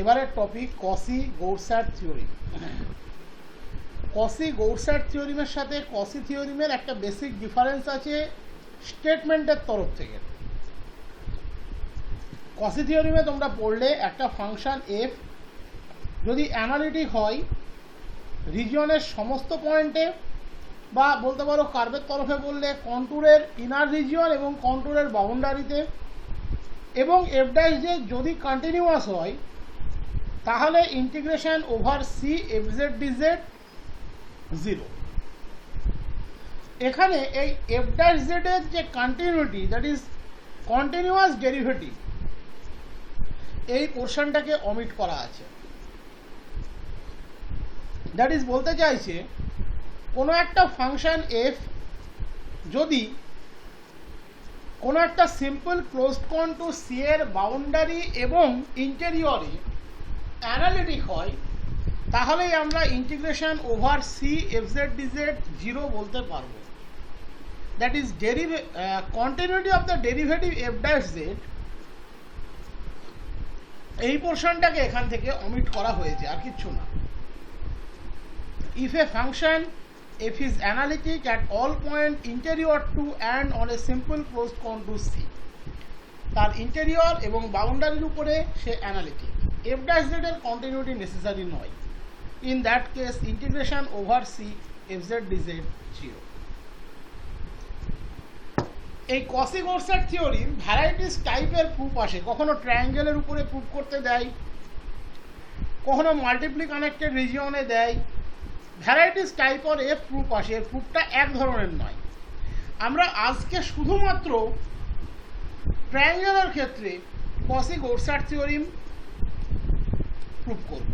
এবারের topic কসি-গৌরস্যাট theorem. কসি-গৌরস্যাট থিওরিমের সাথে কসি থিওরিমের একটা বেসিক ডিফারেন্স আছে স্টেটমেন্টের তরফ থেকে। কসি থিওরিমে তোমরা পড়লে একটা ফাংশন এফ যদি অ্যানালিটিক হয় রিজিয়নের সমস্ত পয়েন্টে, বা বলতে পারো কার্ভের তরফে বললে কন্টুরের ইনার রিজিয়ন এবং কন্টুরের বাউন্ডারিতে, এবং এফ ড্যাশ জে যদি কন্টিনিউয়াস হয় তাহলে integration over C F Z DZ 0। এখানে এই এফ ড্যাশ জেড এর যে continuity, that is continuous derivative, এই পোর্শনটাকে অমিট করা আছে। দ্যাট ইজ বলতে চাইছে কোনো একটা ফাংশন এফ যদি কোনো একটা সিম্পল ক্লোজড কন্টুর সি এর বাউন্ডারি এবং ইন্টেরিয়রে অ্যানালিটিক হয় তাহলেই আমরা integration over C F Z DZ 0 বলতে পারবো। That is continuity of the derivative F dash Z, এই পোর্শনটাকে এখান থেকে অমিট করা হয়েছে, আর কিচ্ছু না। If A function f is analytic at all point interior to and on a simple closed contour C, তার ইন্টেরিয়র এবং বাউন্ডারির উপরে সে অ্যানালিটিক, f dash z এর কন্টিনিউটি নেসেসারি নয়। In that case integration over C F Z DZ 0। এই কসি-গৌরস্যাট থিওরির varieties টাইপের প্রুফ আসে। কখনো ট্রায়াঙ্গেলের উপরে প্রুফ করতে দেয়, কখনো মাল্টিপ্লি কানেক্টেড রিজিয়নে দেয়। ভ্যারাইটিস টাইপের এফ প্রুফ আসে, এর প্রুফটা এক ধরনের নয়। আমরা আজকে শুধুমাত্র ট্রায়াঙ্গেলের ক্ষেত্রে কসি-গৌরস্যাট থিওরিম প্রুফ করব।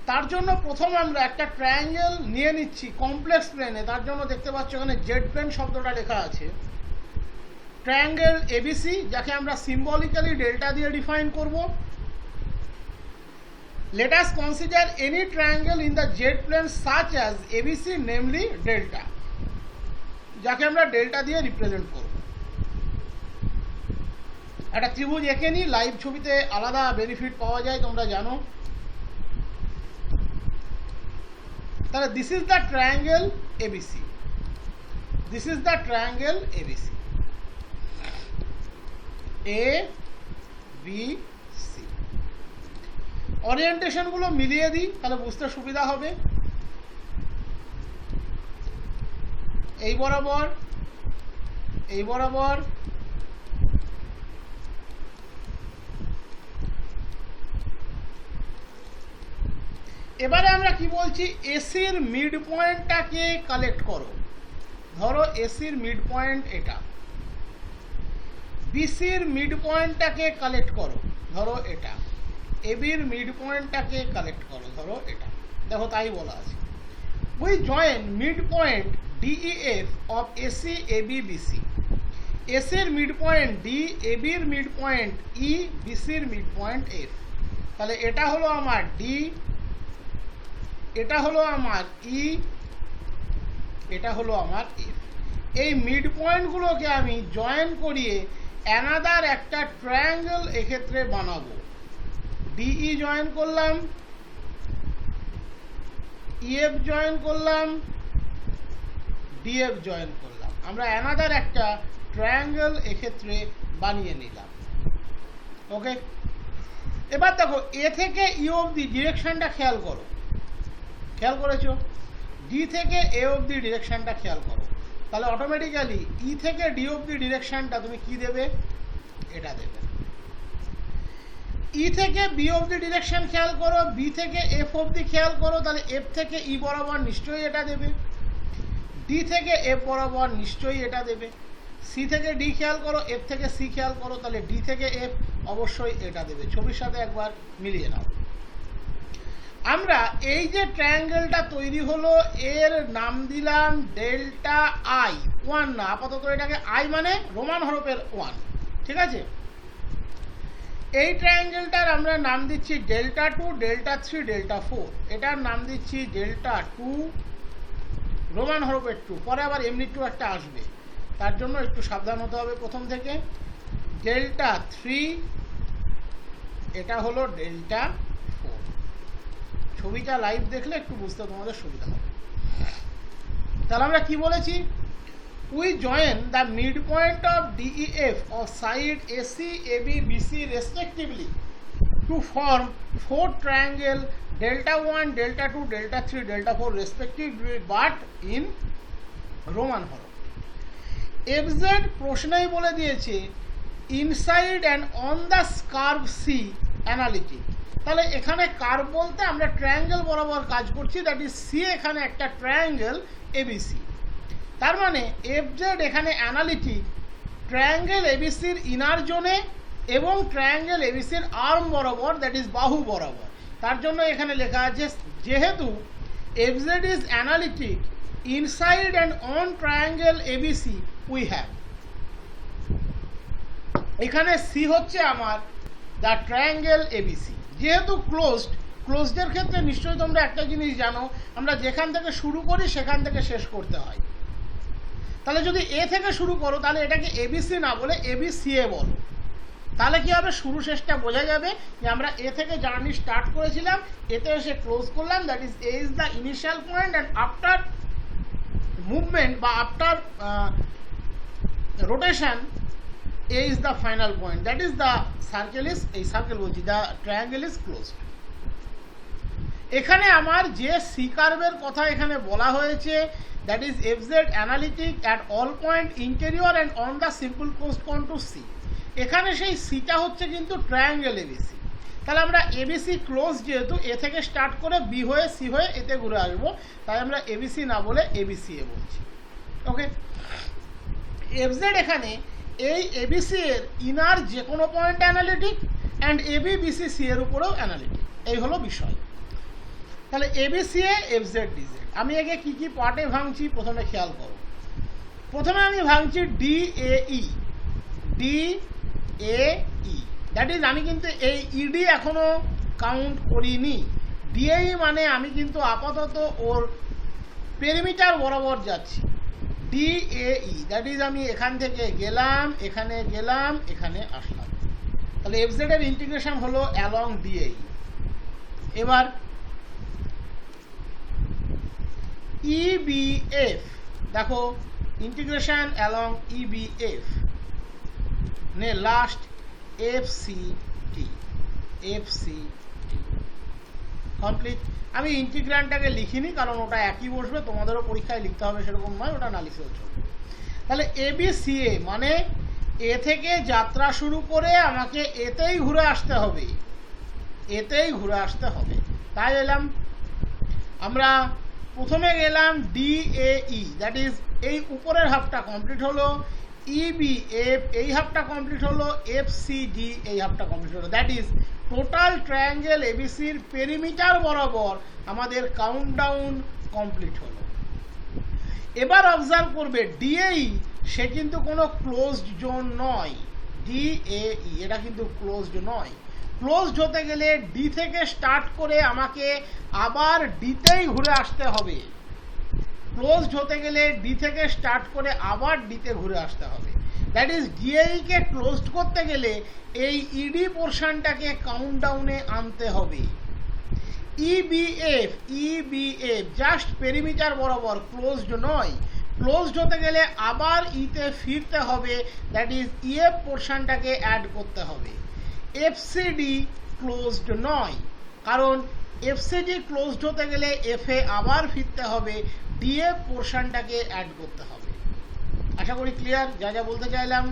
তার জন্য প্রথম আমরা একটা ট্রায়াঙ্গেল নিয়ে নিচ্ছি কমপ্লেক্স প্লেনে। তার জন্য দেখতে পাচ্ছ এখানে জেড প্লেন শব্দটা লেখা আছে। ট্রায়াঙ্গেল এবিসি, যাকে আমরা সিম্বলিক্যালি ডেল্টা দিয়ে ডিফাইন করব। Let us consider any triangle in the z plane such as ABC, namely delta, যাকে আমরা ডেল্টা দিয়ে রিপ্রেজেন্ট করব। একটা ত্রিভুজ এঁকে নিই, লাইভ ছবিতে আলাদা বেনিফিট পাওয়া যায় তোমরা জানো। তাহলে this is the triangle ABC, this is the triangle ABC, A B. ওরিয়েন্টেশনগুলো মিলিয়ে দিই তাহলে বুঝতে সুবিধা হবে। এই বরাবর, এই বরাবর, এবারে আমরা কি বলছি, এসির মিড পয়েন্টটাকে কালেক্ট করো। ধরো এসির মিড পয়েন্ট এটা, বিসির মিড পয়েন্টটাকে কালেক্ট করো, ধরো এটা, এবির মিড পয়েন্টটাকে কালেক্ট করো, ধরো এটা। দেখো তাই বলা আছে, we join mid point DEF of AC AB BC. এসির মিড পয়েন্ট ডি, এবির মিড পয়েন্ট ই, বিসির মিড পয়েন্ট এফ। তাহলে এটা হলো আমার ডি, এটা হলো আমার ই, এটা হলো আমার এফ। এই মিড পয়েন্টগুলোকে আমি জয়েন করিয়ে অ্যানাদার একটা ট্রায়াঙ্গেল এক্ষেত্রে বানাবো। ডিই জয়েন করলাম, ইএফ জয়েন করলাম, ডিএফ জয়েন করলাম। আমরা অ্যানাদার একটা ট্রায়াঙ্গেল এক্ষেত্রে বানিয়ে নিলাম। ওকে, এবার দেখো এ থেকে ই অবধি ডিরেকশনটা খেয়াল করো, খেয়াল করেছো? ডি থেকে এ অবধি ডিরেকশনটা খেয়াল করো। তাহলে অটোমেটিক্যালি ই থেকে ডি অবধি ডিরেকশনটা তুমি কি দেবে? এটা দেবে। ই থেকে বি অবধি ডিরেকশন খেয়াল করো, বি থেকে এফ অবধি খেয়াল করো, তাহলে এফ থেকে ই বরাবর নিশ্চয়ই এটা দেবে। ডি থেকে এফ বরাবর নিশ্চয়ই এটা দেবে। সি থেকে ডি খেয়াল করো, এফ থেকে সি খেয়াল করো, তাহলে ডি থেকে এফ অবশ্যই এটা দেবে। ছবির সাথে একবার মিলিয়ে নাও। আমরা এই যে ট্রায়াঙ্গেলটা তৈরি হলো, এর নাম দিলাম ডেল্টা আই। 1 না, আপাতত এটাকে আই মানে রোমান হরফের 1, ঠিক আছে? এই ট্রায়াঙ্গেলটার আমরা নাম দিচ্ছি ডেল্টা 2, ডেল্টা 3, ডেল্টা 4। এটার নাম দিচ্ছি ডেল্টা 2 রোমান হরফের 2। পরে আবার এমনি 2 একটা আসবে, তার জন্য একটু সাবধান হতে হবে প্রথম থেকে। ডেল্টা 3, এটা হলো ডেল্টা 4। ছবিটা লাইভ দেখলে একটু বুঝতে তোমাদের সুবিধা হবে। তাহলে আমরা কি বলেছি, we join the midpoint of DEF of side AC, AB, BC respectively to form 4 triangle delta 1, delta 2, delta 3, delta 4 respectively, but in Roman হরফ। FZ প্রশ্নই বলে দিয়েছে inside and on the curve C analytic. তাহলে এখানে curve বলতে আমরা triangle বরাবর কাজ করছি, দ্যাট ইজ সি এখানে একটা ট্রায়াঙ্গেল এবিসি। তার মানে এফজেড এখানে অ্যানালিটিক ট্রায়াঙ্গেল এবিসির ইনার জোনে এবং ট্রায়াঙ্গেল এবিসির আর্ম বরাবর, দ্যাট ইজ বাহু বরাবর। তার জন্য এখানে লেখা আছে যেহেতু FZ is analytic inside and on triangle ABC we have, এখানে সি হচ্ছে আমার দ্য ট্রায়াঙ্গেল এবিসি। যেহেতু ক্লোজডের ক্ষেত্রে নিশ্চয়ই তোমরা একটা জিনিস জানো, আমরা যেখান থেকে শুরু করি সেখান থেকে শেষ করতে হয়। তাহলে যদি এ থেকে শুরু করো তাহলে এটাকে এবিসি না বলে এবিসিএ বলো, তাহলে কি হবে, শুরু শেষটা বোঝা যাবে যে আমরা এ থেকে জার্নি স্টার্ট করেছিলাম, এতে এসে ক্লোজ করলাম, that is A is the initial point and after movement বা after rotation A is the final point, that is the circle is এই সার্কেল বলছি, the triangle is closed। এখানে আমার যে সি কার্ভের কথা এখানে বলা হয়েছে, that is FZ analytic at all point interior and on the simple closed contour C, এখানে সেই সিটা হচ্ছে কিন্তু ট্রায়াঙ্গেল এবিসি। তাহলে আমরা এবিসি ক্লোজ, যেহেতু এ থেকে স্টার্ট করে বি হয়ে সি হয়ে এতে ঘুরে আসবো, তাই আমরা এবিসি না বলে এবিসিএ বলছি। ওকে, এফজেড এখানে এই এবিসি এর ইনার যে কোনো point analytic and AB BC C এর উপরেও অ্যানালিটিক, এই হলো বিষয়। তাহলে এবিসিএ এফজেড ডিজেড আমি আগে কি কি পার্টে ভাঙছি প্রথমে খেয়াল করো। প্রথমে আমি ভাঙছি ডিএই, দ্যাট ইজ আমি কিন্তু এই ইডি এখনো কাউন্ট করিনি। ডিএই মানে আমি কিন্তু আপাতত ওর পেরিমিটার বরাবর যাচ্ছি। ডিএই দ্যাট ইজ আমি এখান থেকে গেলাম, এখানে গেলাম, এখানে আসলাম। তাহলে এফজেড এর ইন্টিগ্রেশন হলো অ্যালং ডিএই। এবার ইবিএফ দেখো, ইন্টিগ্রেশন অ্যালং ইবিএফ নে লাস্ট এফসিটি কমপ্লিট। আমি ইন্টিগ্রান্টটাকে লিখিনি কারণ ওটা একই বসবে, তোমাদেরও পরীক্ষায় লিখতে হবে সেরকম নয়, ওটা না লিখেও চলবে। তাহলে এবিসিএ মানে এ থেকে যাত্রা শুরু করে আমাকে এতেই ঘুরে আসতে হবে, তাই এলাম। আমরা প্রথমে গেলাম ডিএই, দ্যাট ইজ এই উপরের হাফটা কমপ্লিট হলো, ইবিএফ এই হাফটা কমপ্লিট হলো, এফসিডি এই হাফটা কমপ্লিট হলো, দ্যাট ইজ টোটাল ট্রায়াঙ্গেল এবিসির পেরিমিটার বরাবর আমাদের কাউন্টডাউন কমপ্লিট হলো। এবার অবজার্ভ করবে ডিএই সে কিন্তু কোনো ক্লোজড জোন নয়, ডিএই এটা কিন্তু ক্লোজড নয়। ক্লোজড হতে গেলে ডি থেকে স্টার্ট করে আমাকে আবার ডিতেই ঘুরে আসতে হবে, ক্লোজড হতে গেলে ডি থেকে স্টার্ট করে আবার ডিতে ঘুরে আসতে হবে। দ্যাট ইজ ডিএই কে ক্লোজড করতে গেলে এই ইডি পোর্শনটাকে কাউন্টডাউনে আনতে হবে। ইবিএফ জাস্ট পেরিমিটার বরাবর, ক্লোজড নয়। ক্লোজড হতে গেলে আবার ইতে ফিরতে হবে, দ্যাট ইজ ইএফ পোর্শনটাকে অ্যাড করতে হবে। এফসিডি ক্লোজড নয়, কারণ এফসিডি ক্লোজড হতে গেলে এফে আবার ফিরতে হবে, ডিএফ পোর্শনটাকে অ্যাড করতে হবে। আশা করি ক্লিয়ার যা যা বলতে চাইলাম।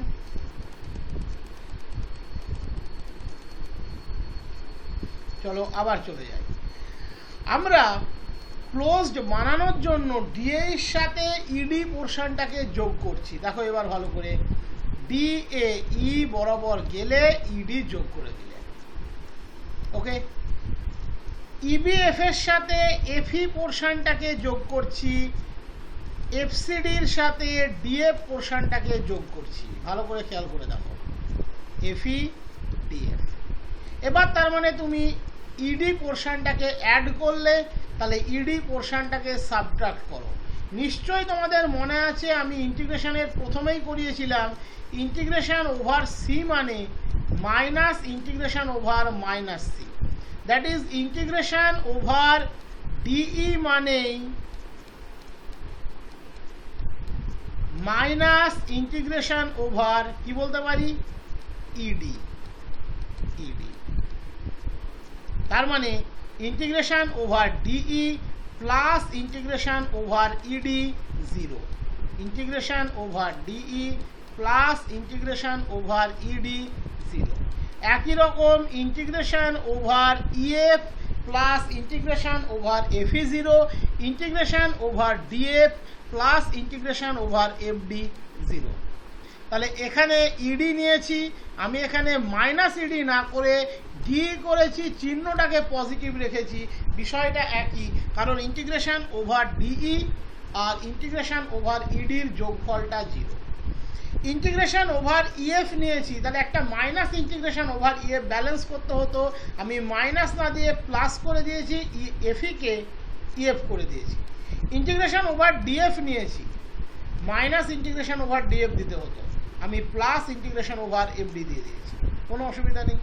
চলো আবার চলে যাই। আমরা ক্লোজড বানানোর জন্য ডিএর সাথে ইডি পোর্শনটাকে যোগ করছি। দেখো এবার ভালো করে, ডিএই বরাবর গেলে ইডি যোগ করে দিলে। ওকে, ইবিএফ এর সাথে এফই পোর্শনটাকে যোগ করছি, এফসিডির সাথে ডিএফ পোর্শনটাকে যোগ করছি। ভালো করে খেয়াল করে দেখো, এফই ডিএফ। এবার তার মানে তুমি ইডি পোর্শনটাকে অ্যাড করলে, তাহলে ইডি পোর্শনটাকে সাবট্রাক্ট করো। নিশ্চয়ই তোমাদের মনে আছে আমি ইন্টিগ্রেশনের প্রথমেই করিয়েছিলাম, ইন্টিগ্রেশন ওভার সি মানে minus integration over minus c. That is integration over dE মানেই মাইনাস ইন্টিগ্রেশন ওভার কি বলতে পারি ইডি। তার মানে integration over DE plus integration over ED 0, integration over DE plus integration over ED 0। একই রকম integration over EF plus integration over FE 0, integration over DF plus integration over FD 0। তাহলে এখানে ED নিয়েছি আমি, এখানে মাইনাস ইডি না করে D করেছি, চিহ্নটাকে পজিটিভ রেখেছি, বিষয়টা একই, কারণ ইন্টিগ্রেশন ওভার ডিই আর ইন্টিগ্রেশন ওভার ইডির যোগফলটা 0। ইন্টিগ্রেশন ওভার ইএফ নিয়েছি, তাহলে একটা minus integration over EF balance করতে হতো, আমি মাইনাস না দিয়ে প্লাস করে দিয়েছি, এফইকে ইএফ করে দিয়েছি। ইন্টিগ্রেশন ওভার ডিএফ নিয়েছি, মাইনাস ইন্টিগ্রেশন ওভার ডিএফ দিতে হতো, আমি প্লাস ইন্টিগ্রেশন ওভার এফডি দিয়ে দিয়েছি, কোনো অসুবিধা নেই।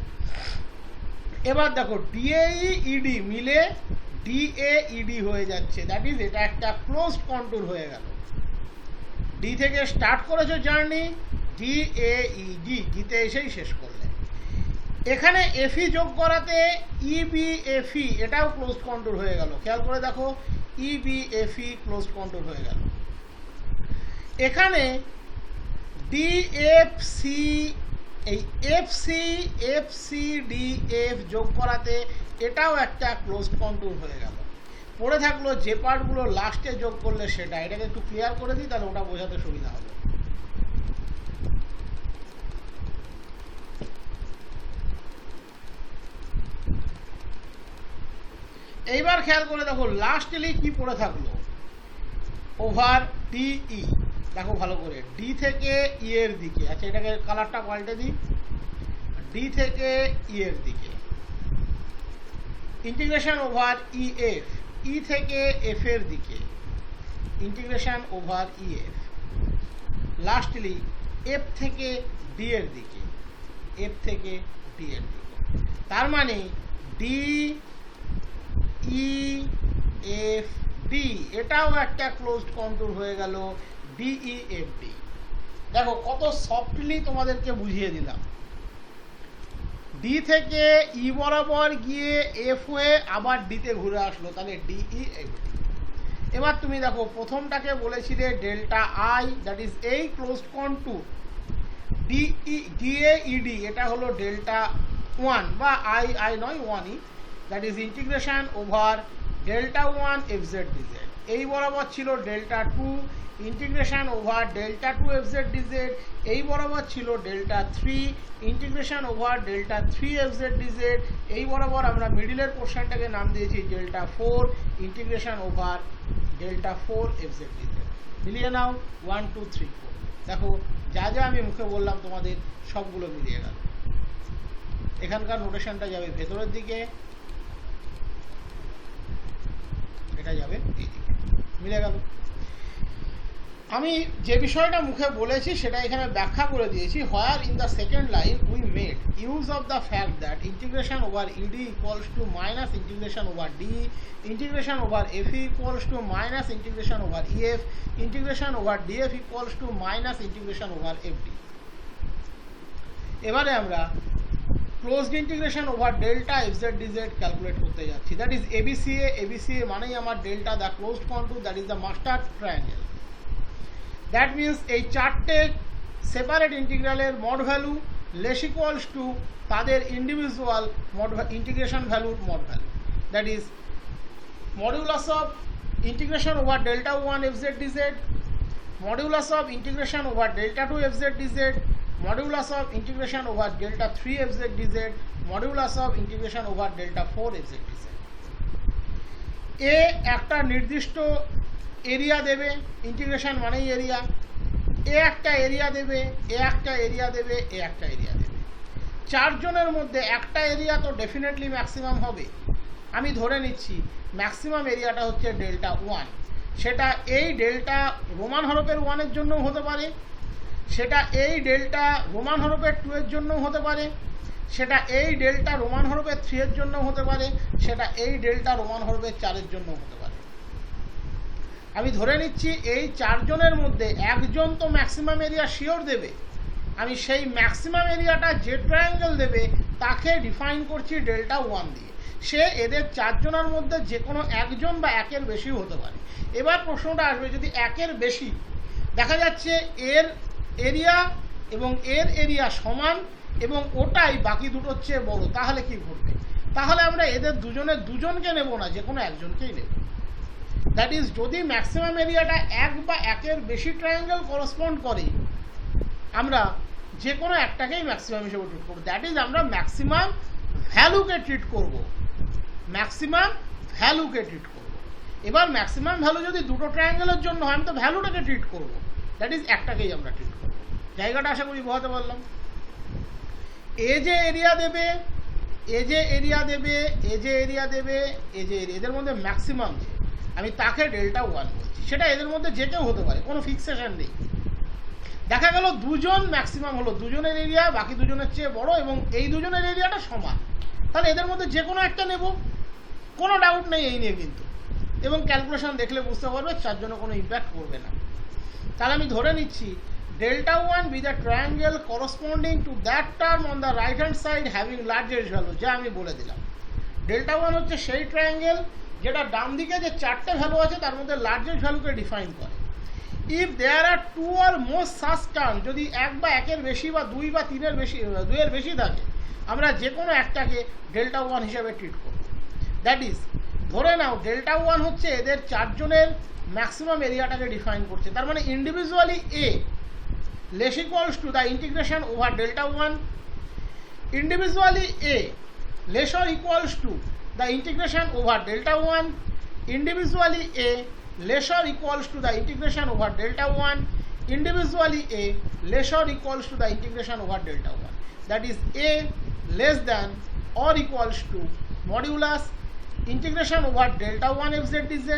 এবার দেখো ডিএই ইডি মিলে ডিএইডি হয়ে যাচ্ছে, দ্যাট ইজ এটা একটা ক্লোজড কন্ট্যুর হয়ে গেল। ডি থেকে স্টার্ট করেছো জার্নি, ডিএইডি ডিতে এসেই শেষ করলে। এখানে এফই যোগ করাতে ইবিএফই এটাও ক্লোজড কন্ট্যুর হয়ে গেল, খেয়াল করে দেখো ইবিএফই ক্লোজড কন্ট্যুর হয়ে গেল। এখানে ডিএফসি এই এফসি যোগ করাতে এটাও একটা ক্লোজড কন্ট্যুর হয়ে গেল। পড়ে থাকলো যে পার্টগুলো লাস্টে যোগ করলে সেটা, এটাকে একটু ক্লিয়ার করে দিই তাহলে ওটা বোঝাতে সুবিধা হবে। এইবার খেয়াল করে দেখো লাস্টলি কি পড়ে থাকলো, ওভার ডিই, দেখো ভালো করে ডি থেকে ই এর দিকে, আচ্ছা এটাকে কালারটা পাল্টে দিই, ডি থেকে ই এর দিকে ইন্টিগ্রেশন ওভার ইএফ, ই থেকে এফ এর দিকে integration over EF, lastly F থেকে ডি এর দিকে, এফ থেকে ডি এর দিকে। তার মানে ডি ই এফ ডি এটাও একটা ক্লোজড কন্ট্যুর হয়ে গেল, ডিইএফডি। দেখো কত সফটলি তোমাদেরকে বুঝিয়ে দিলাম। ডি থেকে ই বরাবর গিয়ে এফ হয়ে আবার ডিতে ঘুরে আসলো, তাহলে ডিইএফডি। এবার তুমি দেখো প্রথমটাকে বলেছিলে ডেল্টা আই, দ্যাট ইজ এই ক্লোজড কন্ট্যুর, ডিএইডি এটা হলো ডেল্টা 1 বা আই নয় 1ই, that is integration over delta 1 FZ DZ. এই বরাবর ছিল delta 2, integration over delta 2 FZ DZ. এই বরাবর ছিল delta 3, integration over delta 3 FZ DZ. এই বরাবর আমরা মিডিলের পোর্শনটাকে নাম দিয়েছি delta 4, integration over delta 4 FZ DZ. মিলিয়ে নাও 1 2 3 4। দেখো যা যা আমি মুখে বললাম তোমাদের সবগুলো মিলিয়ে গেল। এখানকার নোটেশনটা যাবে ভেতরের দিকে, এটা যাবে এই দিকে, মিলে গেল। আমি যে বিষয়টা মুখে বলেছি সেটা এখানে ব্যাখ্যা করে দিয়েছি। Where in the second line we made use of the fact that integration over ED equals to minus integration over D, integration over FE equals to minus integration over EF, integration over DF equals to minus integration over FD. এবারে আমরা closed integration over delta FZ DZ calculate করতে যাচ্ছি, that is ABCA. ABCA মানেই আমার delta, the closed contour, that is the master triangle. That means এই চারটে separate ইন্টিগ্রালের mod value less equals to তাদের ইন্ডিভিজুয়াল মড ইন্টিগ্রেশন ভ্যালুর mod value, that is modulus of integration over delta 1 FZ DZ, modulus of integration over delta 2 FZ DZ, modulus of integration over delta 3 FZ DZ, modulus of integration over delta 4 FZ DZ. এ একটা নির্দিষ্ট area দেবে, integration মানেই area, এ একটা area দেবে, এ একটা area দেবে, এ একটা এরিয়া দেবে। চারজনের মধ্যে একটা এরিয়া তো ডেফিনেটলি ম্যাক্সিমাম হবে। আমি ধরে নিচ্ছি ম্যাক্সিমাম এরিয়াটা হচ্ছে ডেল্টা 1, সেটা এই ডেল্টা রোমান হরফের 1 এর জন্যও হতে পারে, সেটা এই ডেল্টা রোমান হরফের 2 এর জন্যও হতে পারে, সেটা এই ডেল্টা রোমান হরফে 3 এর জন্য হতে পারে, সেটা এই ডেল্টা রোমান হরফে 4 এর জন্য হতে পারে। আমি ধরে নিচ্ছি এই 4 জনের মধ্যে একজন তো ম্যাক্সিমাম এরিয়া শিওর দেবে, আমি সেই ম্যাক্সিমাম এরিয়াটা যে ট্রায়াঙ্গেল দেবে তাকে ডিফাইন করছি ডেল্টা 1 দিয়ে। সে এদের 4 জনের মধ্যে যে কোনো একজন বা একের বেশি হতে পারে। এবার প্রশ্নটা আসবে, যদি একের বেশি দেখা যাচ্ছে এর এরিয়া এবং এর এরিয়া সমান এবং ওটাই বাকি দুটোর চেয়ে বড়, তাহলে কি ঘটবে? তাহলে আমরা এদের দুজনকে নেব না, যে কোনো একজনকেই নেব। দ্যাট ইজ, যদি ম্যাক্সিমাম এরিয়াটা এক বা একের বেশি ট্রায়াঙ্গেল করসপন্ড করে, আমরা যে কোনো একটাকেই ম্যাক্সিমাম হিসেবে ট্রিট করবো। দ্যাট ইজ, আমরা ম্যাক্সিমাম ভ্যালুকে ট্রিট করব, ম্যাক্সিমাম ভ্যালুকে ট্রিট করব। এবার ম্যাক্সিমাম ভ্যালু যদি দুটো ট্রায়াঙ্গেলের জন্য হয়, আমি তো ভ্যালুটাকে ট্রিট করব, দ্যাট ইজ একটাকেই আমরা ট্রিট করব। জায়গাটা আশা করি বোঝাতে পারলাম। এ যে এরিয়া দেবে, এ যে এরিয়া দেবে, এ যে এরিয়া দেবে, এ যে এরিয়া, এদের মধ্যে ম্যাক্সিমাম যে, আমি তাকে ডেল্টা 1 বলছি। সেটা এদের মধ্যে যে কেউ হতে পারে, কোনো ফিক্সেশন নেই। দেখা গেল দুজন ম্যাক্সিমাম হলো, দুজনের এরিয়া বাকি দুজনের চেয়ে বড় এবং এই দুজনের এরিয়াটা সমান, তাহলে এদের মধ্যে যে কোনো একটা নেব, কোনো ডাউট নেই এই নিয়ে কিন্তু। এবং ক্যালকুলেশন দেখলে বুঝতে পারবে 4 জন্য কোনো ইম্প্যাক্ট করবে না। তাহলে আমি ধরে নিচ্ছি delta 1 be the triangle corresponding to that term on the right hand side having largest value, যা আমি বলে দিলাম। ডেল্টা 1 হচ্ছে সেই ট্রায়াঙ্গেল যেটা ডান দিকে যে 4টে ভ্যালু আছে তার মধ্যে লার্জেস্ট ভ্যালুকে ডিফাইন করে। If there are 2 or more such term, যদি এক বা একের বেশি বা 2 বা 3-এর বেশি, 2-এর বেশি থাকে, আমরা যে কোনো একটাকে ডেল্টা 1 হিসেবে ট্রিট করব। দ্যাট ইজ, ধরে নাও ডেল্টা 1 হচ্ছে এদের 4 জনের ম্যাক্সিমাম এরিয়াটাকে ডিফাইন করছে। তার মানে individually A less equals to the integration over delta 1, individually A less or equals to the integration over delta 1, individually a less or equals to the integration over delta 1, individually a less or equals to the integration over delta 1. That is, a less than or equals to modulus integration over delta 1 fz dz,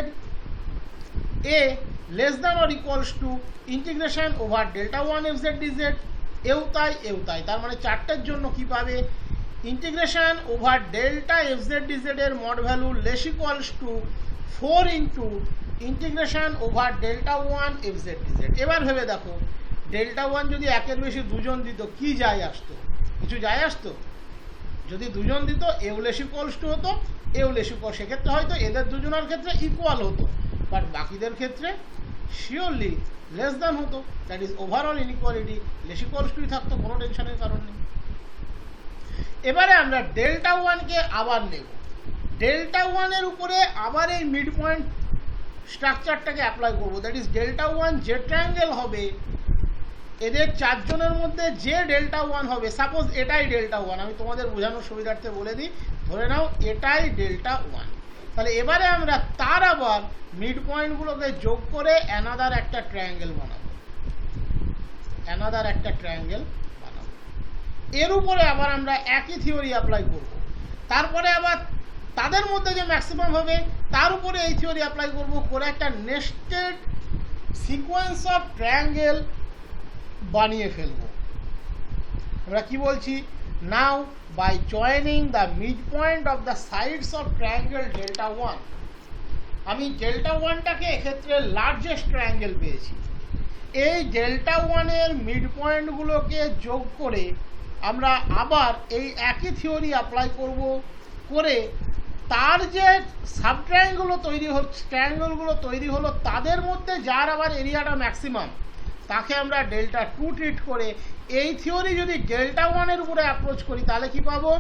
a less than or equals to integration over delta 1 fz dz, এও তাই। তার মানে 4টের জন্য কি পাবে? Integration over delta fz dz এর mod value less equals to 4 into integration over delta 1 fz dz। এবার ভেবে দেখো, ডেল্টা 1 যদি একের বেশি দুজন দিত, কি যায় আসতো? কিছু যায় আসতো? যদি দুজন দিত, এও লেস ইকুয়ালস টু হতো, এও লেস ইকুয়াল, সেক্ষেত্রে হয়তো এদের দুজনের ক্ষেত্রে ইকুয়াল হতো, বাট বাকিদের ক্ষেত্রে শিওরলি লেস দ্যান হতো। That is overall inequality less equals টুই থাকতো, কোনো টেনশনের কারণ নেই। এবারে আমরা ডেল্টা 1কে আবার নেব, ডেল্টা 1 এর উপরে আবার এই মিড পয়েন্ট স্ট্রাকচারটাকে অ্যাপ্লাই করবো। দ্যাট ইজ, ডেল্টা 1 যে ট্রায়াঙ্গেল হবে, এদের 4 জনের মধ্যে যে ডেল্টা 1 হবে, সাপোজ এটাই ডেল্টা 1, আমি তোমাদের বোঝানোর সুবিধার্থে বলে দিই, ধরে নাও এটাই ডেল্টা 1, তাহলে এবারে আমরা তার আবার মিড পয়েন্টগুলোকে যোগ করে অ্যানাদার একটা ট্রায়াঙ্গেল বানাবো, এর উপরে আবার আমরা একই থিওরি অ্যাপ্লাই করব। তারপরে আবার তাদের মধ্যে যে ম্যাক্সিমাম হবে তার উপরে এই থিওরি অ্যাপ্লাই করব, করে একটা নেস্টেড সিকোয়েন্স অফ ট্রায়াঙ্গেল বানিয়ে ফেলবো। আমরা কি বলছি? Now by joining the mid point of the sides of triangle delta 1, আমি ডেল্টা 1টাকে এক্ষেত্রে লার্জেস্ট ট্রায়াঙ্গেল পেয়েছি। এই ডেল্টা 1 এর মিড পয়েন্টগুলোকে যোগ করে আমরা আবার এই একই থিওরি অ্যাপ্লাই করব, করে তার যে সাব ট্রায়াঙ্গেলগুলো তৈরি হলো তাদের মধ্যে যার আবার এরিয়াটা ম্যাক্সিমাম, তাকে আমরা ডেল্টা 2 ট্রিট করে এই থিওরি যদি ডেল্টা 1 এর উপরে অ্যাপ্রোচ করি, তাহলে কি পাবো?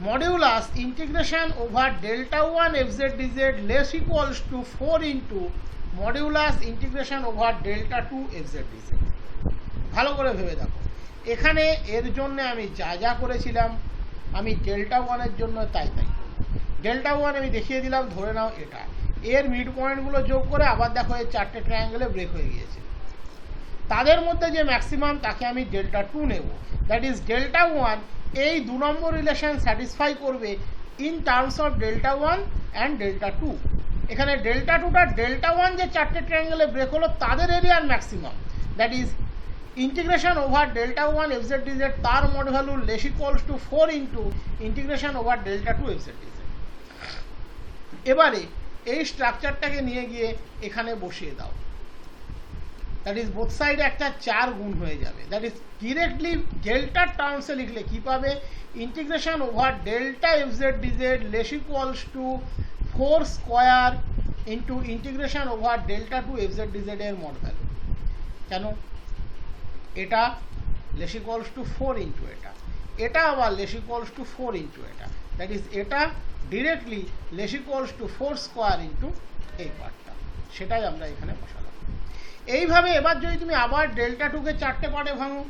Modulus integration over delta 1 fz dz less equals to 4 into modulus integration over delta 2 fz dz। ভালো করে ভেবে দেখো, এখানে এর জন্য আমি যা যা করেছিলাম, আমি ডেল্টা 1 এর জন্য তাই ডেল্টা 1 আমি দেখিয়ে দিলাম। ধরে নাও এটা, এর মিড পয়েন্টগুলো যোগ করে আবার দেখো এই 4টে ট্রায়াঙ্গেলে ব্রেক হয়ে গিয়েছে, তাদের মধ্যে যে ম্যাক্সিমাম তাকে আমি ডেল্টা 2 নেব। দ্যাট ইজ, ডেল্টা 1 এই 2 নম্বর রিলেশন স্যাটিসফাই করবে in terms of delta 1 and delta 2। এখানে ডেল্টা 2টা ডেল্টা 1 যে 4টে ট্রায়াঙ্গেলে ব্রেক হলো তাদের এরিয়ার maximum, that is integration over delta one fz dz তার mod value less equals to 4 into integration over delta two FZ dz. এবারে এই স্ট্রাকচারটাকে নিয়ে গিয়ে এখানে বসিয়ে দাও, দ্যাট ইজ বোথ সাইডে একটা 4 গুণ হয়ে যাবে। দ্যাট ইজ ডিরেক্টলি ডেল্টার টার্মসে লিখলে কি পাবে, integration over delta FZ DZ less equals to 4 square into integration over delta two FZ DZ এর মড ভ্যালু। কেন, এটা লেস ইকুয়ালস টু 4 ইন্টু এটা আবার লেস ইকুয়ালস টু 4 ইন্টু এটা, দ্যাট ইজ এটা directly less equals to 4 square into এই পার্টটা, সেটাই আমরা এখানে বসালাম। এইভাবে এবার যদি তুমি আবার ডেল্টা টুকে 4টে পার্টে ভাঙো,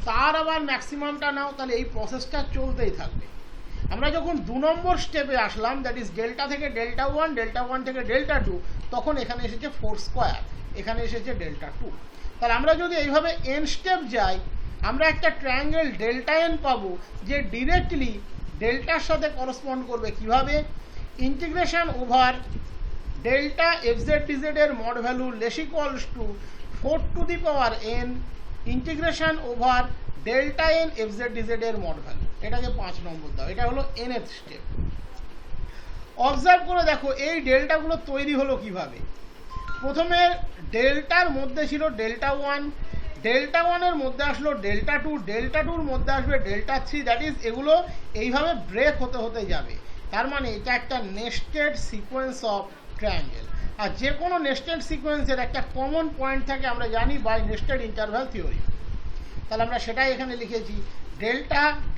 তার আবার ম্যাক্সিমামটা নাও, তাহলে এই প্রসেসটা চলতেই থাকবে। আমরা যখন 2 নম্বর স্টেপে আসলাম, দ্যাট ইজ ডেল্টা থেকে ডেল্টা ওয়ান থেকে ডেল্টা টু, তখন এখানে এসেছে 4 স্কোয়ার, এখানে এসেছে ডেল্টা টু। তাহলে আমরা যদি এইভাবে এন স্টেপ যাই, আমরা একটা ট্রায়াঙ্গেল ডেল্টা এন পাবো, যে ডিরেক্টলি ডেল্টার সাথে করসপন্ড করবে। কিভাবে, integration over delta FZ DZ এর mod value less equals to 4 to the power n integration over delta n fz DZ এর মড ভ্যালু। এটাকে 5 নম্বর দাও, এটা হলো nth স্টেপ। অবজার্ভ করে দেখো এই ডেল্টাগুলো তৈরি হলো কিভাবে। প্রথমে ডেল্টার মধ্যে ছিল ডেল্টা ওয়ানের মধ্যে আসলো ডেল্টা টুর মধ্যে আসবে ডেল্টা 3, দ্যাট ইজ এগুলো এইভাবে ব্রেক হতে হতে যাবে। তার মানে এটা একটা নেস্টেড সিকোয়েন্স অফ ট্রায়াঙ্গেল। আর যে কোনো নেস্টেড সিকোয়েন্সের একটা কমন পয়েন্ট থাকে, আমরা জানি বাই নেস্টেড ইন্টারভ্যাল থিওরি। তাহলে আমরা সেটাই এখানে লিখেছি,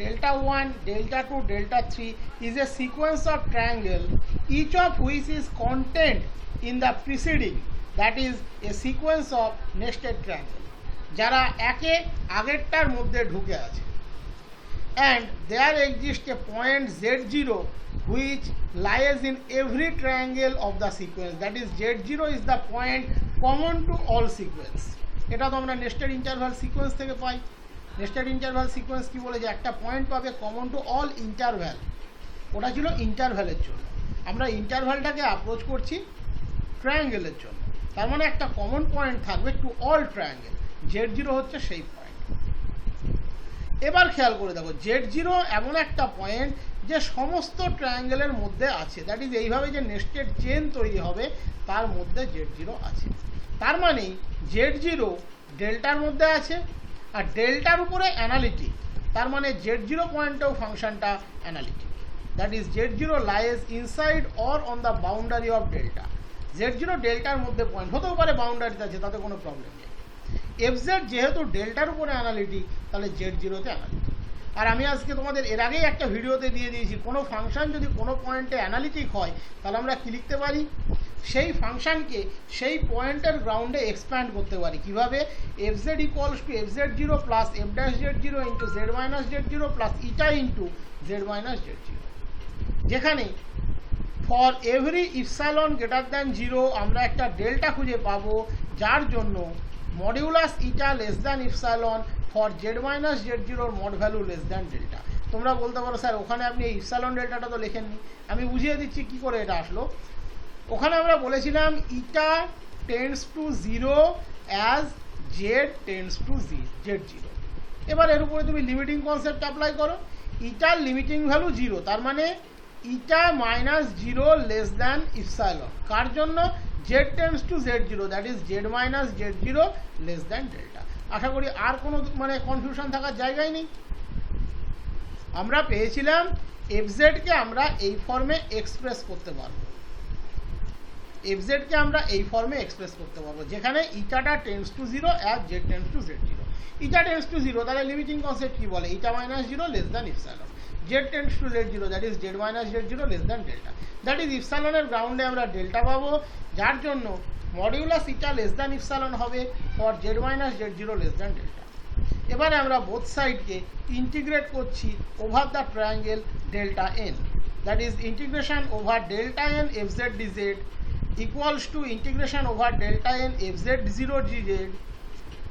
delta one, delta two, delta 3 is a sequence of triangle each of which is content in the preceding, that is a sequence of nested triangle, যারা একে আগেরটার মধ্যে ঢুকে আছে। And there exist a point Z0 which lies in every triangle of the sequence, that is Z0 is the point common to all sequence। এটা তো আমরা nested interval sequence থেকে পাই। নেস্টেড ইন্টারভ্যাল সিকোয়েন্স কি বলে, যে একটা পয়েন্ট পাবে common to all interval. ওটা ছিল ইন্টারভ্যালের জন্য, আমরা ইন্টারভ্যালটাকে অ্যাপ্রোচ করছি ট্রায়াঙ্গেলের জন্য। তার মানে একটা কমন পয়েন্ট থাকবে টু অল ট্রায়াঙ্গেল, Z0 হচ্ছে সেই পয়েন্ট। এবার খেয়াল করে দেখো, Z0 এমন একটা পয়েন্ট যে সমস্ত ট্রায়াঙ্গেলের মধ্যে আছে, দ্যাট ইজ এইভাবে যে নেস্টেড চেন তৈরি হবে তার মধ্যে Z0 আছে। তার মানে Z0 ডেল্টার মধ্যে আছে, আর ডেল্টার উপরে অ্যানালিটিক, তার মানে Z0 পয়েন্টেও ফাংশনটা analytic, that is Z0 lies inside or on the boundary of delta. Z0 ডেল্টার মধ্যে পয়েন্ট হতেও পারে, বাউন্ডারিতে আছে, তাতে কোনো প্রবলেম নেই। এফজেড যেহেতু ডেল্টার উপরে অ্যানালিটিক, তাহলে Z0তে অ্যানালিটিক। আর আমি আজকে তোমাদের এর আগেই একটা ভিডিওতে দিয়ে দিয়েছি, কোনো ফাংশন যদি কোনো পয়েন্টে অ্যানালিটিক হয়, তাহলে আমরা কি লিখতে পারি, সেই ফাংশনকে সেই পয়েন্টের গ্রাউন্ডে এক্সপ্যান্ড করতে পারি। কিভাবে, এফজেড ইকুয়ালস টু এফজেড0 plus f dash Z0 into z minus Z0 plus eta into z minus Z0, যেখানে for every epsilon greater than 0 আমরা একটা ডেল্টা খুঁজে পাবো, যার জন্য modulus eta less than epsilon for z minus Z0 mod value less than delta. তোমরা বলতে পারো স্যার ওখানে আপনি এই ইপসাইলন ডেল্টাটা তো লেখেননি। আমি বুঝিয়ে দিচ্ছি কি করে এটা আসলো। ওখানে আমরা বলেছিলাম eta tends to 0 as z tends to Z0। এবার এর উপরে তুমি লিমিটিং কনসেপ্ট অ্যাপ্লাই করো, ইটার লিমিটিং ভ্যালু 0, তার মানে eta minus 0 less than epsilon, কার জন্য, z tends to Z0, that is z minus Z0 less than delta. আশা করি আর কোনো কনফিউশন থাকার জায়গায় নেই। আমরা পেয়েছিলাম এফজেডকে আমরা এই ফর্মে এক্সপ্রেস করতে পারবো, এফজেডকে আমরা এই ফর্মে এক্সপ্রেস করতে পারবো, যেখানে ইটাটা tends to 0 as z tends to Z0। Eta tends to 0, তাহলে লিমিটিং কনসেপ্ট কি বলে, eta minus 0 less than epsilon, z tends to Z0, that is z minus Z0 less than delta, that is ইপসাইলনের গ্রাউন্ডে আমরা delta পাবো, যার জন্য modulus eta less than epsilon হবে for z minus Z0 less than delta. এবারে আমরা both সাইডকে ইন্টিগ্রেট করছি over the triangle delta n, that is integration over delta n fz dz equals to integration over delta n এফজেড0 dz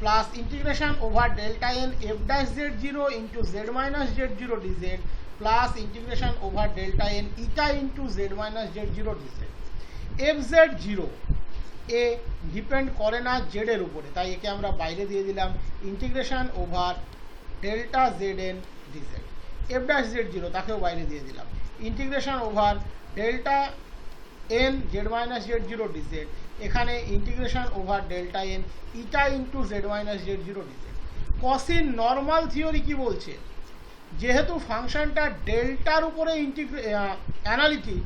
plus integration over delta n f dash Z0 into z minus Z0 dz plus integration over delta n eta into z minus Z0 dz. Fz 0 এ depend করে না Z এর উপরে, তাই একে আমরা বাইরে দিয়ে দিলাম integration over delta z n dz. F dash z zero তাকেও বাইরে দিয়ে দিলাম integration over delta n z minus z zero dz, এখানে integration over delta n eta into z minus z zero dz. কসিন নর্মাল থিওরি কি বলছে, যেহেতু ফাংশনটা ডেল্টার উপরে অ্যানালিটিক,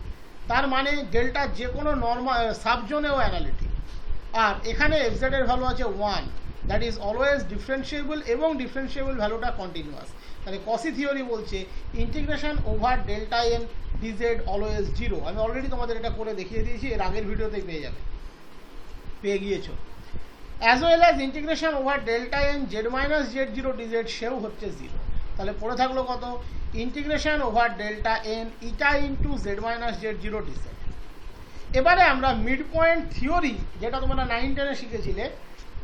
তার মানে ডেল্টার যে কোনো নর্মাল সাবজোনেও অ্যানালিটিক, আর এখানে এফজেড এর ভ্যালু আছে 1, দ্যাট ইজ অলওয়েজ ডিফারেন্সিয়েবল এবং ডিফারেন্সিয়েবল ভ্যালুটা কন্টিনিউয়াস। তাহলে কসি থিওরি বলছে integration over delta n DZ always zero. আমি অলরেডি তোমাদের এটা করে দেখিয়ে দিয়েছি, এর আগের ভিডিওতেই পেয়ে গিয়েছো। As well as integration over delta n z minus z zero dz, সেও হচ্ছে জিরো। তাহলে পড়ে থাকলো কত, integration over delta n eta into z minus z zero dz. এবারে আমরা মিড পয়েন্ট থিওরি, যেটা তোমরা 9-10-এ শিখেছিলে,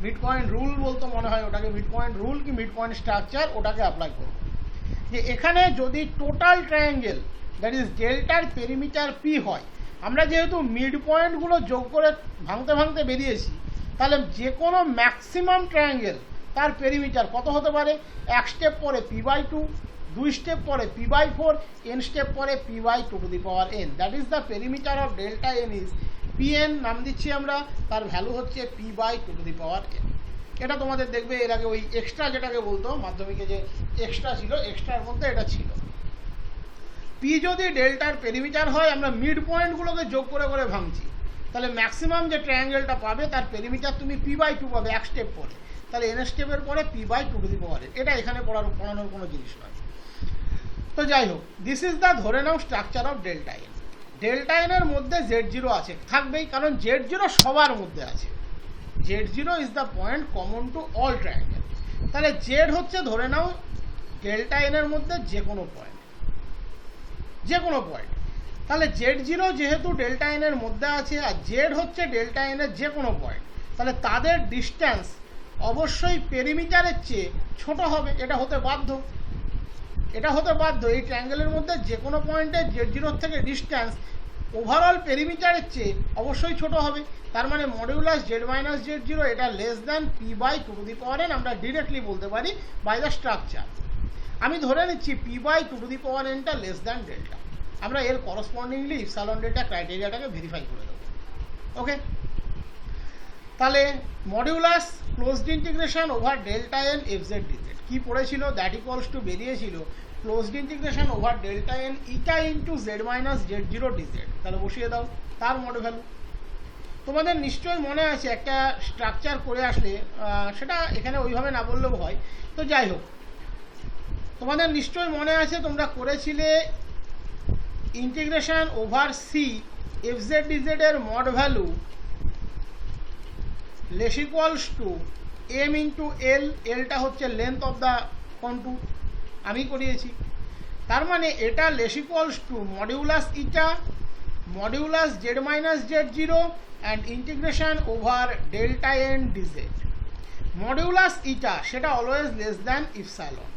মিড পয়েন্ট রুল বলতো মনে হয় ওটাকে, মিড পয়েন্ট রুল কি মিড পয়েন্ট স্ট্রাকচার, ওটাকে অ্যাপ্লাই করব। যে এখানে যদি টোটাল ট্রায়াঙ্গেল দ্যাট ইজ ডেল্টার পেরিমিটার পি হয়, আমরা যেহেতু মিড পয়েন্টগুলো যোগ করে ভাঙতে ভাঙতে বেরিয়েছি, তাহলে যে কোনো ম্যাক্সিমাম ট্রায়াঙ্গেল তার পেরিমিটার কত হতে পারে, 1 স্টেপ পরে p/2, 2 স্টেপ পরে p/4, n স্টেপ পরে p/2n। That is the perimeter of delta N is pn, নাম দিচ্ছি আমরা, তার ভ্যালু হচ্ছে p/2n। এটা তোমাদের দেখবে এর আগে ওই এক্সট্রা যেটাকে বলতো মাধ্যমিকে, যে এক্সট্রা ছিল, এক্সট্রার মধ্যে এটা ছিল। পি যদি ডেল্টার পেরিমিটার হয়, আমরা মিড পয়েন্টগুলোকে যোগ করে করে ভাঙছি, তাহলে ম্যাক্সিমাম যে ট্রায়াঙ্গেলটা পাবে তার পেরিমিটার তুমি p/2 পাবে 1 স্টেপ পরে, তাহলে n স্টেপের পরে p/2n। এটা এখানে পড়ানোর কোনো জিনিস নয়। তো যাই হোক, দিস ইজ দ্য ধরে নাও structure of delta n. Delta n এর মধ্যে জেড জিরো আছে, থাকবেই, কারণ জেড জিরো সবার মধ্যে আছে। Z zero is the point common to all triangle. তাহলে জেড হচ্ছে ধরে নাও ডেল্টা এন এর মধ্যে যে কোনো পয়েন্ট, তাহলে জেড জিরো যেহেতু ডেল্টা এন এর মধ্যে আছে আর জেড হচ্ছে ডেল্টা এন এর যে কোনো পয়েন্ট, তাহলে তাদের ডিস্ট্যান্স অবশ্যই পেরিমিটারের চেয়ে ছোট হবে। এটা হতে বাধ্য। এই ট্রায়াঙ্গেলের মধ্যে যে কোনো পয়েন্টে জেড জিরোর থেকে ডিস্ট্যান্স ওভারঅল পেরিমিটারের চেয়ে অবশ্যই ছোট হবে। তার মানে modulus z minus z zero এটা লেস দ্যান p/2n, আমরা ডিরেক্টলি বলতে পারি বাই দ্য স্ট্রাকচার। আমি ধরে নিচ্ছি p/2nটা লেস দ্যান ডেল্টা, আমরা এর করসপন্ডিংলি ইপসালন ডেল্টা ক্রাইটেরিয়াটাকে ভেরিফাই করে দেবো। ওকে, তাহলে modulus closed integration over delta n fz dz কি পড়েছিল, দ্যাট ইকুয়ালস টু বেরিয়েছিল closed integration over delta n eta into z minus z zero dz. তাহলে বসিয়ে দাও তার মড ভ্যালু। তোমাদের নিশ্চয়ই মনে আছে একটা স্ট্রাকচার করে আসলে, সেটা এখানে ওইভাবে না বললেও হয়, তো যাই হোক, তোমাদের নিশ্চয়ই মনে আছে তোমরা করেছিলে integration over c fz DZ এর mod value less equals to m into l, এলটা হচ্ছে লেন্থ অফ দ্য কন্টুর, আমি করিয়েছি। তার মানে এটা less equals to modulus eta modulus z minus z zero and integration over delta n dz. Modulus eta সেটা always less than epsilon,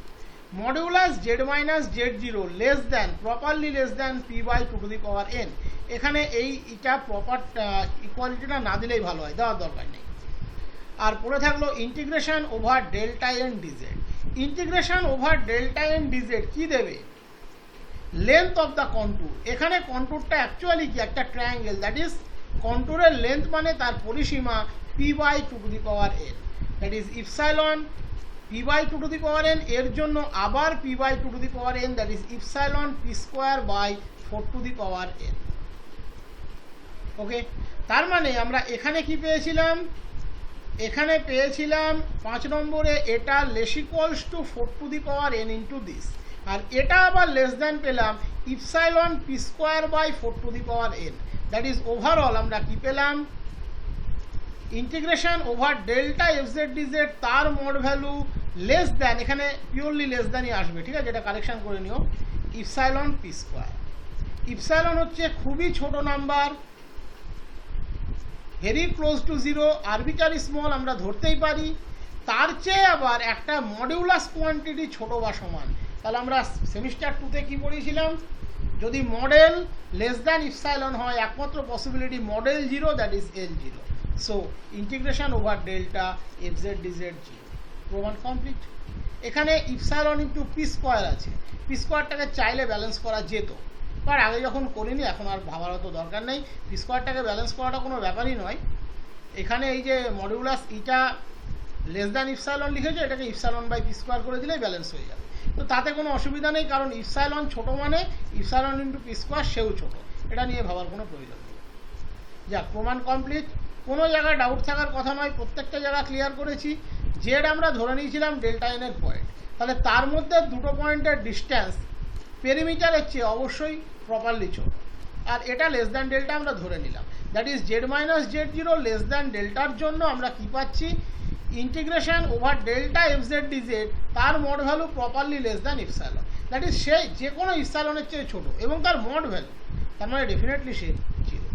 modulus z minus z zero less than, properly less than p/2n। এখানে এই ইটা proper ইকুয়ালিটিটা না দিলেই ভালো হয়, দেওয়ার দরকার নেই। আর পড়ে থাকলো integration over delta n DZ. Integration over delta n DZ কি দেবে, লেন্থ অফ দ্য কন্টুর। এখানে কন্টুরটা অ্যাকচুয়ালি কি একটা ট্রায়াঙ্গেল, দ্যাট ইজ কন্টুরের লেন্থ মানে তার পরিসীমা p/2n, that is epsilon p/2n, এর জন্য আবার p/2n, that is epsilon p²/4n। ওকে, তার মানে আমরা এখানে কি পেয়েছিলাম, এখানে পেয়েছিলাম 5 নম্বরে এটা less equals to 4n into this, আর এটা আবার লেস দ্যান পেলাম epsilon p²/4n। That is overall আমরা কি পেলাম, integration over delta FZ dz তার মোড ভ্যালু লেস দ্যান, এখানে পিওরলি লেস দ্যানই আসবে, ঠিক আছে, এটা কারেকশন করে নিও, ইপসাইলন p²। ইপসাইলন হচ্ছে খুবই ছোট number, very close two zero, arbitrary small আমরা ধরতেই পারি, তার চেয়ে আবার একটা মডিউলাস কোয়ান্টিটি ছোট বা সমান। তাহলে আমরা সেমিস্টার 2-তে কি পড়েছিলাম, যদি মডেল লেস দ্যান ইপসাইলন হয় একমাত্র possibility model zero, that is L zero. So integration over delta f Z DZ zero, প্রমাণ কমপ্লিট। এখানে ইপসাইলন ইন্টু পি স্কোয়ার আছে, পি স্কোয়ারটাকে চাইলে ব্যালেন্স করা যেত, বাট আগে যখন করিনি এখন আর ভাবার তো দরকার নেই। পি স্কোয়ারটাকে ব্যালেন্স করাটা কোনো ব্যাপারই নয়। এখানে এই যে modulus eta less than epsilon লিখেছে, এটাকে ইপসাইলন বাই পি স্কোয়ার করে দিলেই ব্যালেন্স হয়ে যাবে। তো তাতে কোনো অসুবিধা নেই, কারণ ইপসাইলন ছোটো মানে ইপসাইলন ইন্টু পি স্কোয়ার সেও ছোটো, এটা নিয়ে ভাবার কোনো প্রয়োজন নেই। যাক, প্রমাণ কমপ্লিট। কোনো জায়গায় ডাউট থাকার কথা নয়, প্রত্যেকটা জায়গা ক্লিয়ার করেছি। জেড আমরা ধরে নিয়েছিলাম ডেল্টা এনের পয়েন্ট, তাহলে তার মধ্যে দুটো পয়েন্টের ডিস্ট্যান্স পেরিমিটারের চেয়ে অবশ্যই প্রপারলি ছোট, আর এটা লেস দ্যান ডেল্টা আমরা ধরে নিলাম। That is z minus z zero less than ডেল্টার জন্য আমরা কী পাচ্ছি, integration over delta f Z dz তার mod value properly less than epsilon, that is সে যে কোনো ইপসাইলনের চেয়ে ছোট এবং তার মড ভ্যালু, তার মানে ডেফিনেটলি সে জিরো।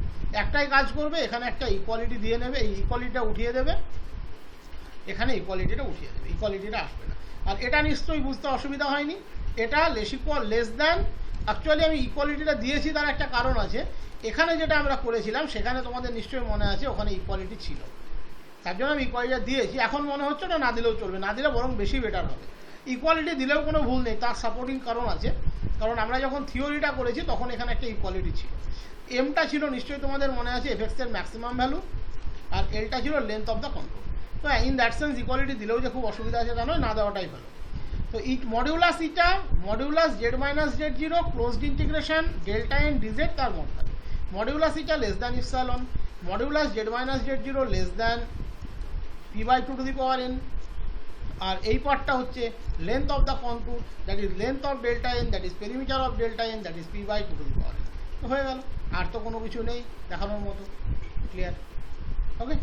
একটাই কাজ করবে, এখানে একটা ইকুয়ালিটি দিয়ে নেবে, এই ইকুয়ালিটিটা উঠিয়ে দেবে, এখানে ইকুয়ালিটিটা উঠিয়ে দেবে, ইকুয়ালিটিটা আসবে না। আর এটা নিশ্চয়ই বুঝতে অসুবিধা হয়নি, এটা লেস দ্যান, অ্যাকচুয়ালি আমি ইকুয়ালিটিটা দিয়েছি তার একটা কারণ আছে। এখানে যেটা আমরা করেছিলাম সেখানে তোমাদের নিশ্চয়ই মনে আছে ওখানে ইকুয়ালিটি ছিল, তার জন্য আমি ইকুয়ালিটিটা দিয়েছি। এখন মনে হচ্ছে ওটা না দিলেও চলবে, না দিলে বরং বেশি বেটার হবে। ইকুয়ালিটি দিলেও কোনো ভুল নেই, তার সাপোর্টিং কারণ আছে, কারণ আমরা যখন থিওরিটা করেছি তখন এখানে একটা ইকুয়ালিটি ছিল। এমটা ছিল নিশ্চয়ই তোমাদের মনে আছে এফএক্সের ম্যাক্সিমাম ভ্যালু, আর এলটা ছিল লেন্থ অফ দ্য কন্ট্রোল। তো ইন দ্যাট সেন্স ইকুয়ালিটি দিলেও যে খুব অসুবিধা আছে তা নয়, না দেওয়াটাই ভালো। তো modulus eta modulus z minus z zero closed integration delta n dz তার mod value, modulus eta less than epsilon, modulus z minus z zero less than p by two to the power n, আর এই পার্টটা হচ্ছে length of the control, that is length of delta n, that is perimeter of delta n, that is p by two to the power n. তো হয়ে গেল, আর তো কোনো কিছু নেই দেখানোর মতো, ক্লিয়ার। ওকে।